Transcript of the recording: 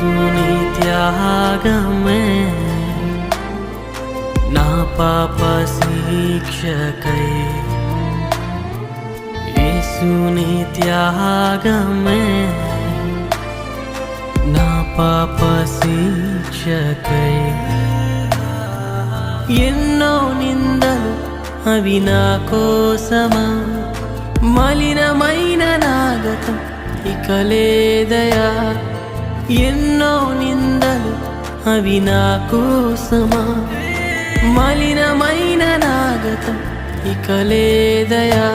యేసుని త్యాగమే నా పాప శిక్షకై యేసుని త్యాగమే నా పాప శిక్షకై ఎన్నో నిందలు అవి నా కోసమా మలినమైన నాగతం ఇక లేదయా ఎన్నో నిందలు అవి నా కోసమా మలినమైన నాగతం ఇక లేదయా